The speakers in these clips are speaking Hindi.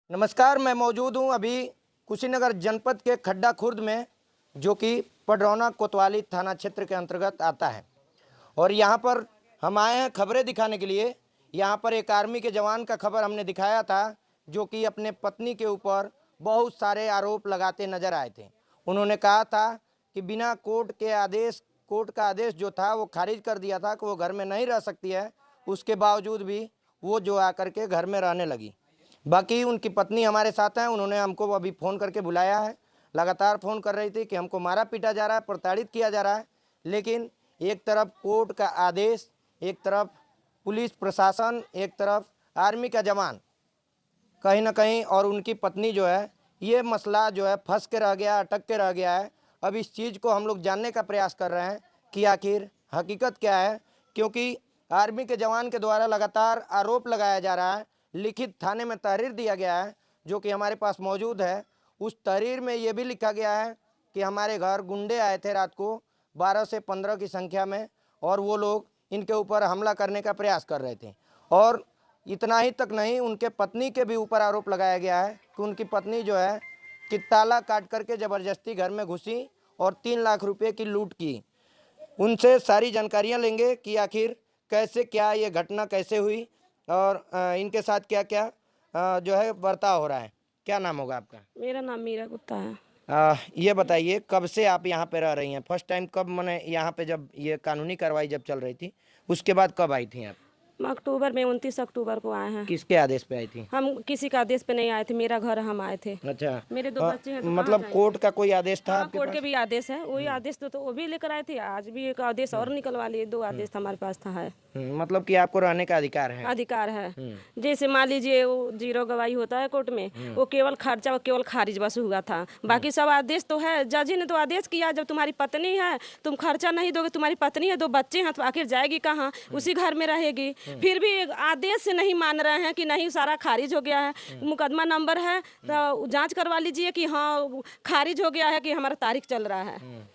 नमस्कार, मैं मौजूद हूं अभी कुशीनगर जनपद के खड्डा खुर्द में, जो कि पडरौना कोतवाली थाना क्षेत्र के अंतर्गत आता है। और यहां पर हम आए हैं खबरें दिखाने के लिए। यहां पर एक आर्मी के जवान का खबर हमने दिखाया था, जो कि अपने पत्नी के ऊपर बहुत सारे आरोप लगाते नजर आए थे। उन्होंने कहा था कि बिना कोर्ट का आदेश जो था वो खारिज कर दिया था कि वो घर में नहीं रह सकती है। उसके बावजूद भी वो जो आकर के घर में रहने लगी। बाकी उनकी पत्नी हमारे साथ हैं। उन्होंने हमको अभी फ़ोन करके बुलाया है। लगातार फ़ोन कर रही थी कि हमको मारा पीटा जा रहा है, प्रताड़ित किया जा रहा है। लेकिन एक तरफ कोर्ट का आदेश, एक तरफ पुलिस प्रशासन, एक तरफ आर्मी का जवान, कहीं ना कहीं, और उनकी पत्नी जो है, ये मसला जो है फंस के रह गया, अटक के रह गया है। अब इस चीज़ को हम लोग जानने का प्रयास कर रहे हैं कि आखिर हकीकत क्या है, क्योंकि आर्मी के जवान के द्वारा लगातार आरोप लगाया जा रहा है। लिखित थाने में तहरीर दिया गया है, जो कि हमारे पास मौजूद है। उस तहरीर में ये भी लिखा गया है कि हमारे घर गुंडे आए थे रात को 12 से 15 की संख्या में, और वो लोग इनके ऊपर हमला करने का प्रयास कर रहे थे। और इतना ही तक नहीं, उनके पत्नी के भी ऊपर आरोप लगाया गया है कि उनकी पत्नी जो है कि ताला काट करके ज़बरदस्ती घर में घुसी और 3 लाख रुपए की लूट की। उनसे सारी जानकारियां लेंगे कि आखिर कैसे, क्या ये घटना कैसे हुई, और इनके साथ क्या क्या जो है बर्ताव हो रहा है। क्या नाम होगा आपका? मेरा नाम मीरा गुप्ता है। ये बताइए, कब से आप यहाँ पे रह रही हैं? फर्स्ट टाइम कब, मैंने यहाँ पे जब ये कानूनी कार्रवाई जब चल रही थी, उसके बाद कब आई थी आप? हम अक्टूबर में 29 अक्टूबर को आए हैं। किसके आदेश पे आई थी? हम किसी का आदेश पे नहीं आए थे, मेरा घर हम आए थे। अच्छा। मेरे 2 बच्चे हैं तो कहाँ मतलब जाएंगे? कोर्ट का कोई आदेश था हाँ, आपके कोर्ट के पास? भी आदेश है, वही आदेश तो वो भी लेकर आए थे। आज भी एक आदेश और निकलवा लिए, 2 आदेश हमारे पास था है। मतलब कि आपको रहने का अधिकार है? अधिकार है। जैसे मान लीजिए वो जीरो गवाही होता है कोर्ट में, वो केवल खर्चा, वो केवल खारिज बस हुआ था। बाकी सब आदेश तो है। जज ने तो आदेश किया, जब तुम्हारी पत्नी है, तुम खर्चा नहीं दोगे, तुम्हारी पत्नी है, 2 बच्चे हैं, तो आखिर जाएगी कहाँ? उसी घर में रहेगी। फिर भी आदेश से नहीं मान रहे हैं कि नहीं, सारा खारिज हो गया है। मुकदमा नंबर है तो जांच करवा लीजिए कि हाँ खारिज हो गया है, कि हमारा तारीख चल रहा है।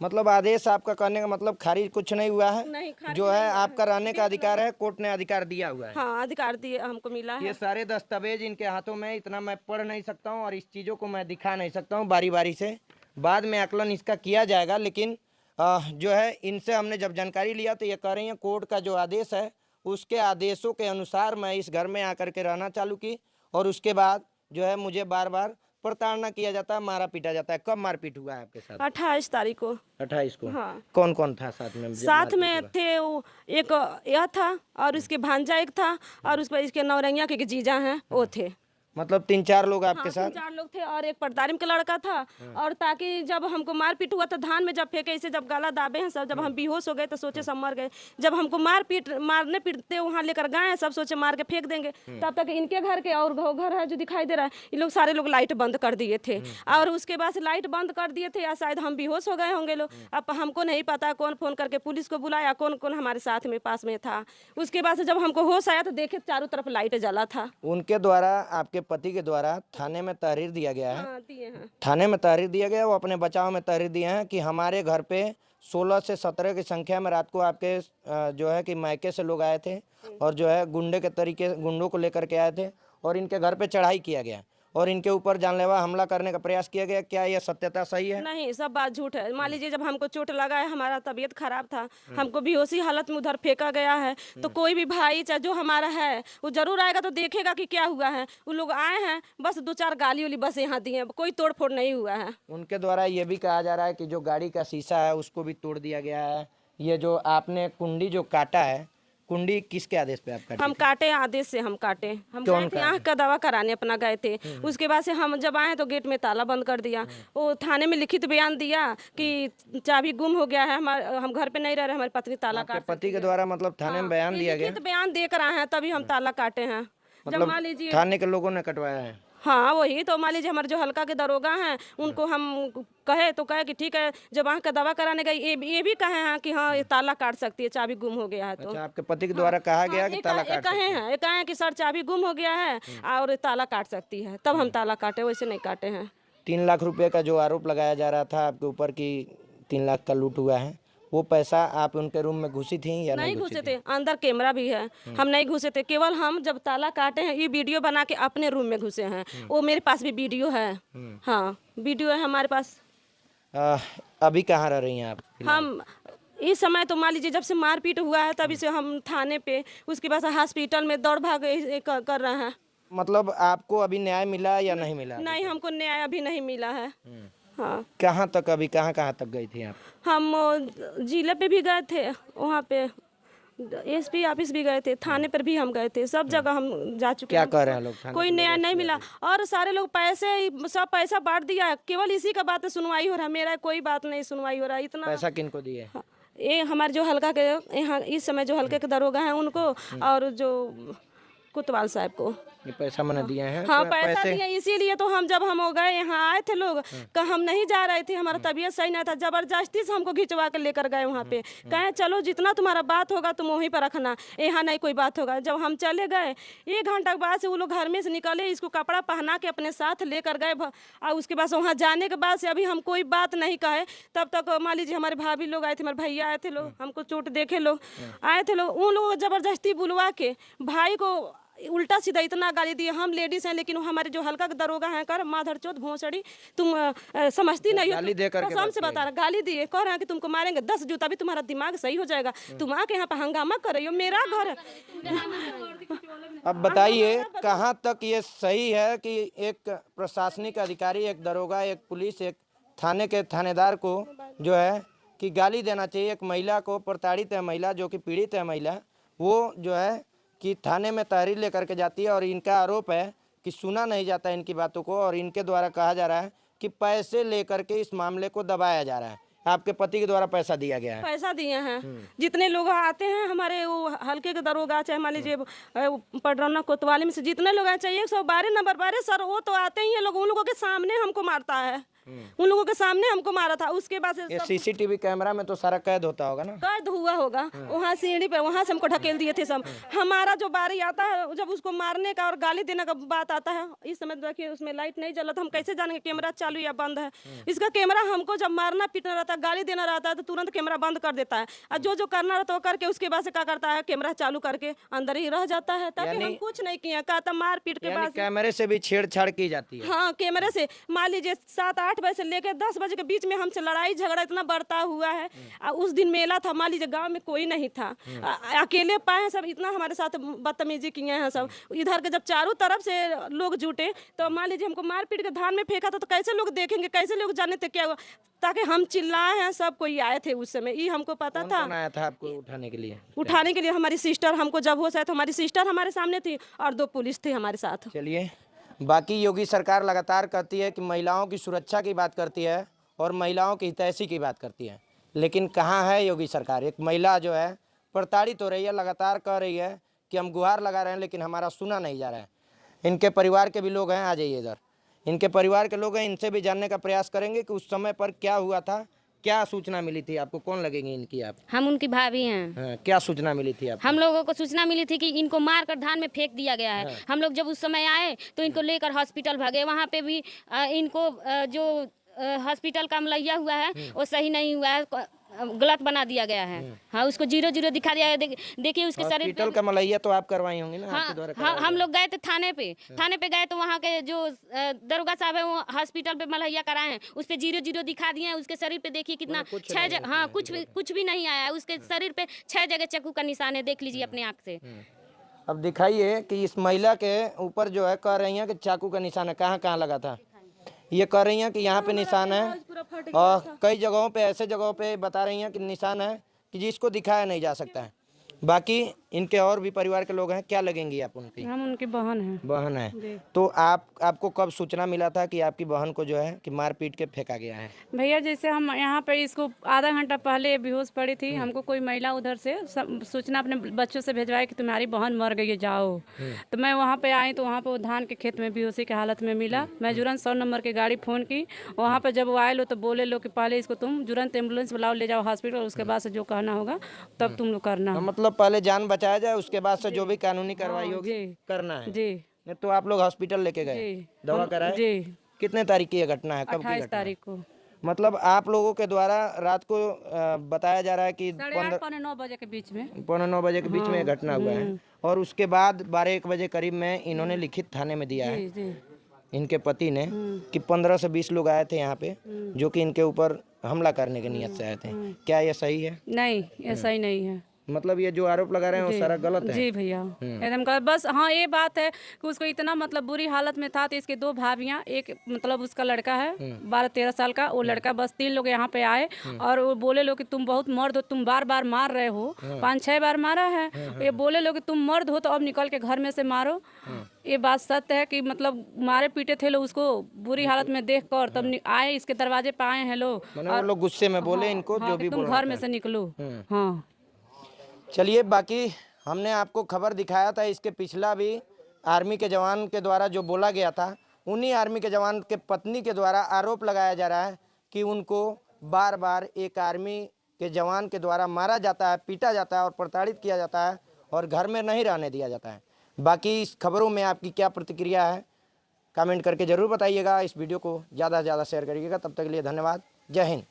मतलब आदेश, आपका कहने का मतलब खारिज कुछ नहीं हुआ है? नहीं, खारिज जो है नहीं हुआ आपका रहने का अधिकार है, कोर्ट ने अधिकार दिया हुआ है। हाँ, अधिकार दिए हमको मिला है। ये सारे दस्तावेज इनके हाथों में, इतना मैं पढ़ नहीं सकता हूँ और इस चीज़ों को मैं दिखा नहीं सकता हूँ बारी बारी से। बाद में आकलन इसका किया जाएगा। लेकिन जो है, इनसे हमने जब जानकारी लिया तो ये कह रही हैं कोर्ट का जो आदेश है, उसके आदेशों के अनुसार मैं इस घर में आकर के रहना चालू की, और उसके बाद जो है मुझे बार बार प्रताड़ना किया जाता है, मारा पीटा जाता है। कब मारपीट हुआ है आपके साथ? 28 तारीख को। 28 को। हाँ। कौन कौन था साथ में जब साथ मारपीट में हुआ? थे वो, एक यह था और उसके भांजा एक था, और उस पर इसके नौरंगिया के जीजा हैं, वो थे। मतलब 3-4 लोग आपके हाँ, साथ? 3-4 लोग थे, और एक परदारिम का लड़का था। और ताकि जब हमको मारपीट हुआ तो धान में जब फेंके, इसे जब गला दाबे हैं सब, जब हम बेहोश हो गए तो सोचे सब मर गए। जब हमको मारने पीटते वहाँ लेकर गए हैं, सब सोचे मार के फेंक देंगे। तब तक इनके घर के और घर है जो दिखाई दे रहा है, ये लोग सारे लोग लाइट बंद कर दिए थे। और उसके बाद से लाइट बंद कर दिए थे, या शायद हम बेहोश हो गए होंगे लोग। अब हमको नहीं पता कौन फोन करके पुलिस को बुलाया, कौन कौन हमारे साथ में पास में था। उसके बाद से जब हमको होश आया तो देखे चारों तरफ लाइट जला था। उनके द्वारा, आपके पति के द्वारा थाने में तहरीर दिया गया है? हाँ, दिए हैं। थाने में तहरीर दिया गया, वो अपने बचाव में तहरीर दिए हैं कि हमारे घर पे 16 से 17 की संख्या में रात को आपके जो है कि मायके से लोग आए थे, और जो है गुंडों को लेकर के आए थे, और इनके घर पे चढ़ाई किया गया और इनके ऊपर जानलेवा हमला करने का प्रयास किया गया। क्या यह सत्यता सही है? नहीं, सब बात झूठ है। मान लीजिए जब हमको चोट लगा है, हमारा तबीयत खराब था, हमको बेहोशी हालत में उधर फेंका गया है, तो कोई भी भाई चाहे जो हमारा है वो जरूर आएगा तो देखेगा कि क्या हुआ है। वो लोग आए हैं, बस 2-4 गाली उली बस यहाँ दिए हैं, कोई तोड़ फोड़ नहीं हुआ है। उनके द्वारा ये भी कहा जा रहा है कि जो गाड़ी का शीशा है उसको भी तोड़ दिया गया है। ये जो आपने कुंडी जो काटा है, कुंडी किसके आदेश पे आप काटे हम थे? काटे, आदेश से हम काटे। हम कौन गए थे काटे? आँख का दवा कराने, अपना गए थे। उसके बाद से हम जब आए तो गेट में ताला बंद कर दिया। वो थाने में लिखित बयान दिया कि चाबी गुम हो गया है, हम घर पे नहीं रह रहे, हमारी पत्नी ताला आपके काट पति के द्वारा मतलब थाने में बयान दिया गया? लिखित बयान देकर आए हैं, तभी हम ताला काटे हैं। जब मतलब मान लीजिए, थाने के लोगों ने कटवाया है? हाँ वही तो, मान लीजिए हमारे जो हल्का के दरोगा हैं, उनको हम कहे कि ठीक है, जब आँख का दवा कराने गए, ये भी कहे हैं कि हाँ ये ताला काट सकती है, चाबी गुम हो गया है तो। अच्छा, आपके पति के द्वारा कहा गया कि ताला काट कहे हैं, ये कहे हैं कि सर चाबी गुम हो गया है और ताला काट सकती है, तब हम ताला काटे, वैसे नहीं काटे हैं। 3 लाख रुपए का जो आरोप लगाया जा रहा था आपके ऊपर कि 3 लाख का लूट हुआ है, वो पैसा आप उनके रूम में घुसी थी या नहीं नहीं घुसे थे, अंदर कैमरा भी है, हम नहीं घुसे थे। केवल हम जब ताला काटे हैं ये वीडियो बना के अपने रूम में घुसे हैं। वो मेरे पास भी वीडियो है, हाँ वीडियो है हमारे पास। अभी कहाँ रह रही हैं आप? हम इस समय तो मान लीजिए जब से मारपीट हुआ है तभी से हम थाने पे, उसके बाद हॉस्पिटल में दौड़ भाग कर रहे हैं। मतलब आपको अभी न्याय मिला या नहीं मिला? नहीं, हमको न्याय अभी नहीं मिला है। हाँ, कहाँ तक, अभी कहाँ कहाँ तक गई थी आप? हम जिले पे भी गए थे, वहाँ पे एसपी ऑफिस भी गए थे, थाने पर भी हम गए थे, सब जगह हम जा चुके क्या हैं। कह रहे हैं लोग थाने कोई के न्याय लोग? नहीं मिला और सारे लोग सब पैसा बांट दिया है। केवल इसी का बात सुनवाई हो रहा है, मेरा कोई बात नहीं सुनवाई हो रहा है। इतना पैसा किनको दिए? ये हमारे जो हल्का के यहाँ इस समय जो हल्के के दरोगा हैं उनको, और जो कोतवाल साहब को ये पैसा मैंने दिए हैं? हाँ तो पैसा दिया, इसीलिए तो हम जब हम हो गए यहाँ आए थे लोग, हम नहीं जा रहे थे, हमारा तबीयत सही नहीं था, जबरदस्ती से हमको खिंचवा कर लेकर गए वहाँ पे। कहें चलो जितना तुम्हारा बात होगा तुम वहीं पर रखना, यहाँ नहीं कोई बात होगा। जब हम चले गए 1 घंटा के बाद से वो लोग घर में से निकले, इसको कपड़ा पहना के अपने साथ लेकर गए, और उसके बाद से वहाँ जाने के बाद से अभी हम कोई बात नहीं कहे। तब तक मान लीजिए हमारे भाभी लोग आए थे, हमारे भैया आए थे लोग, हमको चोट देखे लोग आए थे लोग, उन लोगों को जबरदस्ती बुलवा के भाई को उल्टा सीधा इतना गाली दिए। हम लेडीज हैं लेकिन हमारे जो हल्का दरोगा हैं कर माधर चौथ भोसड़ी तुम समझती नहीं हो, गाली दे करके कसम से बता रहा, गाली दिए, कह रहे हैं कि तुमको मारेंगे 10 जूता भी तुम्हारा दिमाग सही हो जाएगा, तुम आके यहाँ पे हंगामा कर रही हो, मेरा घर है। अब बताइए कहाँ तक ये सही है कि एक प्रशासनिक अधिकारी, एक दरोगा, एक पुलिस, एक थाने के थानेदार को जो है कि गाली देना चाहिए? एक महिला को, प्रताड़ित है महिला, जो कि पीड़ित है महिला, वो जो है कि थाने में तहरीर लेकर के जाती है और इनका आरोप है कि सुना नहीं जाता इनकी बातों को, और इनके द्वारा कहा जा रहा है कि पैसे लेकर के इस मामले को दबाया जा रहा है। आपके पति के द्वारा पैसा दिया गया है? पैसा दिए हैं, जितने लोग आते हैं हमारे वो हल्के के दरोगा, चाहे मान लीजिए पडरौना कोतवाली में से जितने लोग आए, चाहिए 112 नंबर 12 सर, वो तो आते ही हैं लोग, उन लोगों के सामने हमको मारता है, उन लोगों के सामने हमको मारा था। उसके बाद ये सीसीटीवी कैमरा में तो सारा कैद होता होगा ना? कैद हुआ होगा, वहाँ सीढ़ी पे, वहाँ से हमको ढकेल दिए थे सब। हमारा जो बारी आता है जब उसको मारने का और गाली देने का बात आता है, इस समय देखिए उसमें लाइट नहीं जला, तो हम कैसे जानेंगे कैमरा चालू या बंद है? इसका कैमरा हमको जब मारना पीटना रहता है, गाली देना रहता है तो तुरंत कैमरा बंद कर देता है, और जो करना रहता है वो करके उसके बाद से क्या करता है, कैमरा चालू करके अंदर ही रह जाता है, ताकि हम कुछ नहीं किए। कहता मार पीट के बाद कैमरे से भी छेड़छाड़ की जाती है? हाँ, कैमरे से मान लीजिए 7-8 बजे से लेकर 10 बजे के बीच में हमसे लड़ाई झगड़ा इतना बढ़ता हुआ है। उस दिन मेला था, मान लीजिए गांव में कोई नहीं था, अकेले पाए हैं सब, इतना हमारे साथ बदतमीजी किए हैं सब। इधर के जब चारों तरफ से लोग जुटे तो मान लीजिए हमको मार पीट के धान में फेंका था, तो कैसे लोग देखेंगे, कैसे लोग जाने थे क्या हुआ, ताकि हम चिल्लाए हैं। सब कोई आए थे उस समय, ये हमको पता था। कौन आया था आपको उठाने के लिए? उठाने के लिए हमारी सिस्टर, हमको जब होश आया तो हमारी सिस्टर हमारे सामने थी और 2 पुलिस थे हमारे साथ। चलिए, बाकी योगी सरकार लगातार कहती है कि महिलाओं की सुरक्षा की बात करती है और महिलाओं की हितैषी की बात करती है, लेकिन कहाँ है योगी सरकार? एक महिला जो है प्रताड़ित हो रही है, लगातार कह रही है कि हम गुहार लगा रहे हैं लेकिन हमारा सुना नहीं जा रहा है। इनके परिवार के भी लोग हैं, आ जाइए इधर, इनके परिवार के लोग हैं, इनसे भी जानने का प्रयास करेंगे कि उस समय पर क्या हुआ था, क्या सूचना मिली थी आपको? कौन लगेंगी इनकी आप? हम उनकी भाभी हैं। हाँ, क्या सूचना मिली थी आपको? हम लोगों को सूचना मिली थी कि इनको मार कर धान में फेंक दिया गया है। हम लोग जब उस समय आए तो इनको लेकर हॉस्पिटल भागे। वहाँ पे भी इनको जो हॉस्पिटल का मलैया हुआ है वो सही नहीं हुआ है, गलत बना दिया गया है। हाँ, उसको 0-0 दिखा दिया है। देखिए उसके शरीर हॉस्पिटल का मलैया तो आप करवाई होंगी ना? आपके द्वारा हाँ, हम लोग गए थे थाने पे गए तो वहाँ के जो दरोगा साहब है वो हॉस्पिटल पे मलैया कराए हैं, उस पे 0-0 दिखा दिए हैं। उसके शरीर पे देखिए कितना 6 जगह, हाँ कुछ भी नहीं आया है। उसके शरीर पे 6 जगह चाकू का निशान है, देख लीजिए अपने आँख से। अब दिखाइए कि इस महिला के ऊपर जो है कह रही हैं कि चाकू का निशान है, कहाँ कहाँ लगा था? ये कह रही हैं कि यहाँ पे निशान है, और कई जगहों पे, ऐसे जगहों पे बता रही हैं कि निशान है कि जिसको दिखाया नहीं जा सकता है। बाकी इनके और भी परिवार के लोग हैं, क्या लगेंगी आप उनकी? हम उनकी बहन हैं। बहन है। तो आपको कब सूचना मिला था कि आपकी बहन को जो है कि मार पीट के फेंका गया है? भैया जैसे हम यहाँ पे इसको आधा घंटा पहले बेहोश पड़ी थी, हमको कोई महिला उधर से सूचना अपने बच्चों से भेजवाई कि तुम्हारी बहन मर गई है, जाओ। तो मैं वहाँ पे आई तो वहाँ पे वो धान के खेत में बेहोशी के हालत में मिला। मैं जुरन 100 नंबर की गाड़ी फ़ोन की, वहाँ पर जब वो आए लो तो बोले लो कि पहले इसको तुम जुरन एम्बुलेंस बुलाओ, ले जाओ हॉस्पिटल, उसके बाद से जो कहना होगा तब तुम लोग करना। मतलब पहले जान बचाया जाए, उसके बाद से जो भी कानूनी कार्रवाई होगी करना है जी। नहीं तो आप लोग हॉस्पिटल लेके गए, दवा कराए? जी। कितने तारीख की ये घटना है? कब की 28 घटना है? तारीख को। मतलब आप लोगों के द्वारा रात को बताया जा रहा है कि 8:30 पौने 9 बजे के बीच में। 9:15 बजे के बीच में ये घटना हुआ है और उसके बाद 12-1 बजे करीब में इन्होंने लिखित थाने में दिया है, जी इनके पति ने, कि 15 से 20 लोग आए थे यहाँ पे जो कि इनके ऊपर हमला करने के नियत से आए थे। क्या ये सही है? नहीं, ऐसा ही नहीं है। मतलब ये जो आरोप लगा रहे हैं वो सारा गलत है। जी भैया, एकदम गलत। बस हाँ, ये बात है कि उसको इतना मतलब बुरी हालत में था, तो इसके 2 भाभियाँ, एक मतलब उसका लड़का है 12-13 साल का, वो लड़का, बस 3 लोग यहाँ पे आए और वो बोले लो कि तुम बहुत मर्द हो, तुम बार बार मार रहे हो, 5-6 बार मारा है। ये बोले लो कि तुम मर्द हो तो अब निकल के घर में से मारो। ये बात सत्य है कि मतलब मारे पीटे थे लोग उसको बुरी हालत में देख कर, तब आए, इसके दरवाजे पे आए हैं लोग, वो लोग गुस्से में बोले इनको जो भी तुम घर में से निकलो। हाँ, चलिए, बाकी हमने आपको खबर दिखाया था, इसके पिछला भी आर्मी के जवान के द्वारा जो बोला गया था, उन्हीं आर्मी के जवान के पत्नी के द्वारा आरोप लगाया जा रहा है कि उनको बार बार एक आर्मी के जवान के द्वारा मारा जाता है, पीटा जाता है और प्रताड़ित किया जाता है और घर में नहीं रहने दिया जाता है। बाकी इस खबरों में आपकी क्या प्रतिक्रिया है, कमेंट करके ज़रूर बताइएगा। इस वीडियो को ज़्यादा से ज़्यादा शेयर करिएगा। तब तक के लिए धन्यवाद। जय हिंद।